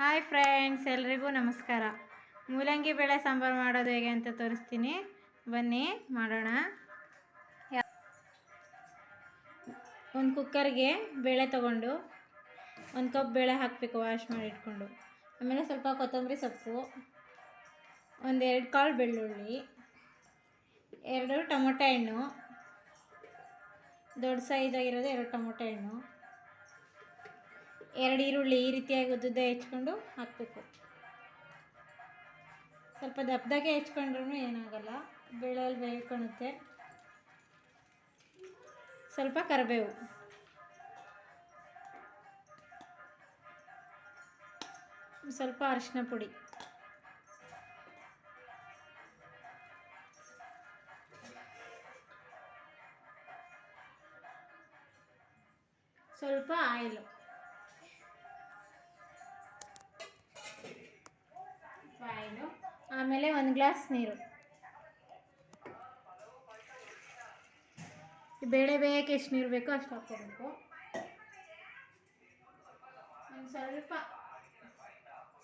Hi friends, ಎಲ್ರಿಗೂ ನಮಸ್ಕಾರ. ಮೂಲಂಗಿ ಬೇಳೆ ಸಾಂಬಾರು ಮಾಡೋದು ಹೇಗೆ ಅಂತ ತೋರಿಸ್ತೀನಿ, ಬನ್ನಿ ಮಾಡೋಣ. ಒಂದು ಕುಕ್ಕರ್ಗೆ ಬೇಳೆ ತೊಗೊಂಡು 1 ಕಪ್ ಬೇಳೆ ಹಾಕಬೇಕು, ವಾಶ್ ಮಾಡಿ ಇಟ್ಕೊಂಡು. ಆಮೇಲೆ ಸ್ವಲ್ಪ ಕೊತ್ತಂಬರಿ ಸೊಪ್ಪು, 1-2 ಕಾಳು ಬೆಳ್ಳುಳ್ಳಿ, 2 ಟೊಮೊಟೊ ಹಣ್ಣು, ದೊಡ್ಡ ಸೈಜಾಗಿರೋದು 2 ಟೊಮೊಟೊ ಹಣ್ಣು, 2 ಈರುಳ್ಳಿ ಈ ರೀತಿಯಾಗಿ ಉದ್ದುದ್ದ ಹೆಚ್ಕೊಂಡು ಹಾಕಬೇಕು. ಸ್ವಲ್ಪ ದಪ್ಪದಾಗೆ ಹೆಚ್ಕೊಂಡ್ರೂ ಏನಾಗಲ್ಲ, ಬೇಳೆಯಲ್ಲಿ ಬೇಯ್ಕೊಳ್ಳುತ್ತೆ. ಸ್ವಲ್ಪ ಕರಿಬೇವು, ಸ್ವಲ್ಪ ಅರಿಶಿನ ಪುಡಿ, ಸ್ವಲ್ಪ ಆಯಿಲು, ಆಮೇಲೆ 1 ಗ್ಲಾಸ್ ನೀರು. ಬೇಳೆ ಬೇಯಕ್ಕೆ ಎಷ್ಟು ನೀರು ಬೇಕೋ ಅಷ್ಟು ಹಾಕ್ಕೋಬೇಕು.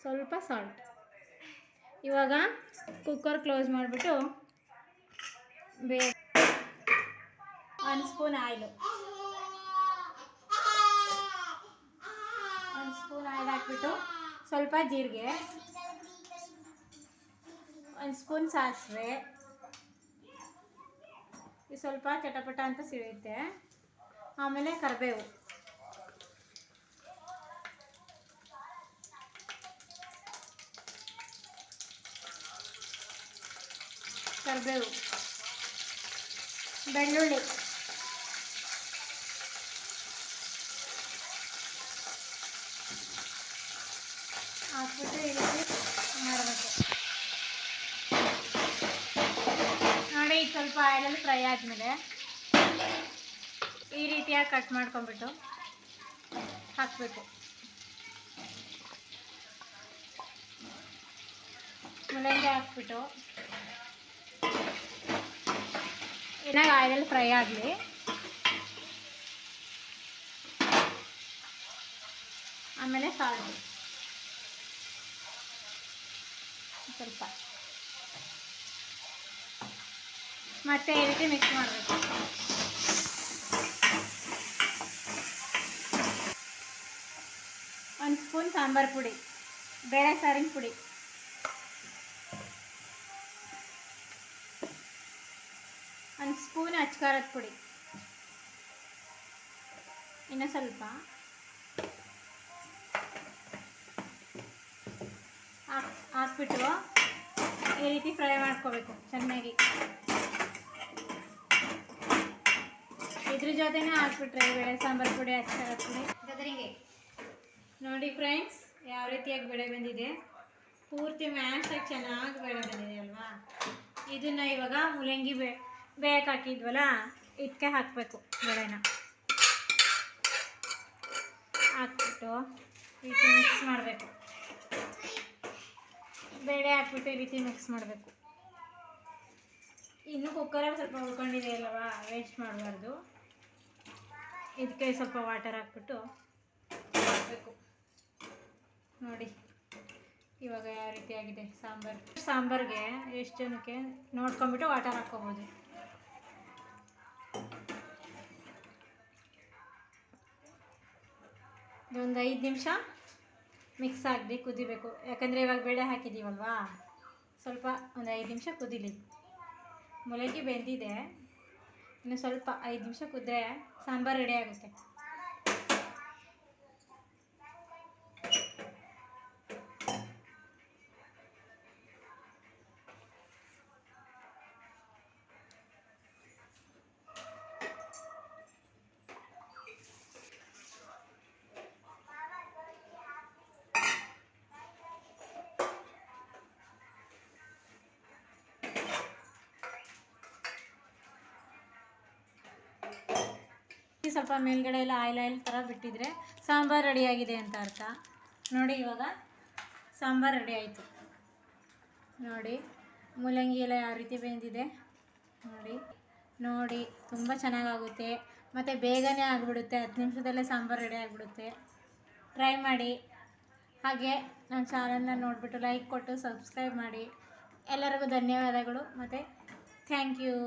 ಸ್ವಲ್ಪ ಸಾಲ್ಟ್. ಇವಾಗ ಕುಕ್ಕರ್ ಕ್ಲೋಸ್ ಮಾಡಿಬಿಟ್ಟು 1 ಸ್ಪೂನ್ ಆಯಿಲು, 1 ಸ್ಪೂನ್ ಆಯಿಲ್ ಹಾಕ್ಬಿಟ್ಟು ಸ್ವಲ್ಪ ಜೀರಿಗೆ, 1 ಸ್ಪೂನ್ ಸಾಸಿವೆ, ಸ್ವಲ್ಪ ಚಟಪಟ ಅಂತ ಸಿಡಿಯುತ್ತೆ. ಆಮೇಲೆ ಕರಿಬೇವು, ಬೆಳ್ಳುಳ್ಳಿ, ಹಾಕ್ಬಿಟ್ಟು ಈ ರೀತಿ ಮಾಡಬೇಕು. ನೋಡಿ, ಇದು ಸ್ವಲ್ಪ ಆಯಿಲಲ್ಲಿ ಫ್ರೈ ಆದಮೇಲೆ ಈ ರೀತಿಯಾಗಿ ಕಟ್ ಮಾಡ್ಕೊಂಬಿಟ್ಟು ಹಾಕಬೇಕು. ಮೂಲಂಗಿ ಹಾಕ್ಬಿಟ್ಟು ಚೆನ್ನಾಗಿ ಆಯಿಲಲ್ಲಿ ಫ್ರೈ ಆಗಲಿ. ಆಮೇಲೆ ಸಾಲ್ಟ್ ಸ್ವಲ್ಪ, ಮತ್ತೆ ಈ ರೀತಿ ಮಿಕ್ಸ್ ಮಾಡಬೇಕು. ಒಂದು ಸ್ಪೂನ್ ಸಾಂಬಾರು ಪುಡಿ, ಬೇಳೆ ಸಾರಿನ ಪುಡಿ, ಒಂದು ಸ್ಪೂನ್ ಅಚ್ಕಾರದ ಪುಡಿ, ಇನ್ನು ಸ್ವಲ್ಪ ಹಾಕ್ಬಿಟ್ಟು ಈ ರೀತಿ ಫ್ರೈ ಮಾಡ್ಕೋಬೇಕು ಚೆನ್ನಾಗಿ. ಇದ್ರ ಜೊತೆನೇ ಹಾಕ್ಬಿಟ್ರೆ ಬೇಳೆ ಸಾಂಬಾರು ಪುಡಿ, ಅಚ್ಕಾರದ ಪುಡಿ ಜೊತೆಗೆ. ನೋಡಿ ಫ್ರೆಂಡ್ಸ್, ಯಾವ ರೀತಿಯಾಗಿ ಬೇಳೆ ಬಂದಿದೆ, ಪೂರ್ತಿ ಮ್ಯಾಶಾಗಿ ಚೆನ್ನಾಗಿ ಬೇಳೆ ಬಂದಿದೆ ಅಲ್ವಾ. ಇದನ್ನು ಇವಾಗ ಮೂಲಂಗಿ ಬೇಯಕ್ಕೆ ಹಾಕಿದ್ವಲ್ಲ, ಇದಕ್ಕೆ ಹಾಕಬೇಕು. ಬೇಳೆನ ಹಾಕ್ಬಿಟ್ಟು ಈ ರೀತಿ ಮಿಕ್ಸ್ ಮಾಡಬೇಕು. ಬೇಳೆ ಹಾಕ್ಬಿಟ್ಟು ಈ ರೀತಿ ಮಿಕ್ಸ್ ಮಾಡಬೇಕು. ಇನ್ನು ಕುಕ್ಕರಲ್ಲಿ ಸ್ವಲ್ಪ ಉಳ್ಕೊಂಡಿದೆ ಅಲ್ವಾ, ವೇಸ್ಟ್ ಮಾಡಬಾರ್ದು. ಇದಕ್ಕೆ ಸ್ವಲ್ಪ ವಾಟರ್ ಹಾಕ್ಬಿಟ್ಟು ಹಾಕಬೇಕು. ನೋಡಿ ಇವಾಗ ಯಾವ ರೀತಿ ಆಗಿದೆ ಸಾಂಬಾರಿಗೆ ಎಷ್ಟು ಜನಕ್ಕೆ ನೋಡ್ಕೊಂಬಿಟ್ಟು ವಾಟರ್ ಹಾಕ್ಕೋಬೋದು. ಒಂದು 5 ನಿಮಿಷ ಮಿಕ್ಸ್ ಆಗಲಿ, ಕುದಿಬೇಕು. ಯಾಕಂದರೆ ಇವಾಗ ಬೇಳೆ ಹಾಕಿದ್ದೀವಲ್ವಾ, ಸ್ವಲ್ಪ ಒಂದು 5 ನಿಮಿಷ ಕುದೀಲಿ. ಮೂಲಂಗಿ ಬೆಂದಿದೆ, ಇನ್ನು ಸ್ವಲ್ಪ 5 ನಿಮಿಷ ಕುದ್ರೆ ಸಾಂಬಾರು ರೆಡಿ ಆಗುತ್ತೆ. ಸ್ವಲ್ಪ ಮೇಲ್ಗಡೆ ಎಲ್ಲ ಆಯಿಲ್ ಥರ ಬಿಟ್ಟಿದ್ರೆ ಸಾಂಬಾರು ರೆಡಿಯಾಗಿದೆ ಅಂತ ಅರ್ಥ. ನೋಡಿ ಇವಾಗ ಸಾಂಬಾರು ರೆಡಿ ಆಯಿತು. ನೋಡಿ ಮೂಲಂಗಿ ಎಲ್ಲ ಯಾವ ರೀತಿ ಬೆಂದಿದೆ ನೋಡಿ ತುಂಬ ಚೆನ್ನಾಗಾಗುತ್ತೆ ಮತ್ತು ಬೇಗನೆ ಆಗಿಬಿಡುತ್ತೆ. 10 ನಿಮಿಷದಲ್ಲೇ ಸಾಂಬಾರು ರೆಡಿ ಆಗಿಬಿಡುತ್ತೆ. ಟ್ರೈ ಮಾಡಿ. ಹಾಗೆ ನನ್ನ ಚಾನಲ್ನ ನೋಡಿಬಿಟ್ಟು ಲೈಕ್ ಕೊಟ್ಟು ಸಬ್ಸ್ಕ್ರೈಬ್ ಮಾಡಿ. ಎಲ್ಲರಿಗೂ ಧನ್ಯವಾದಗಳು ಮತ್ತು ಥ್ಯಾಂಕ್ ಯು.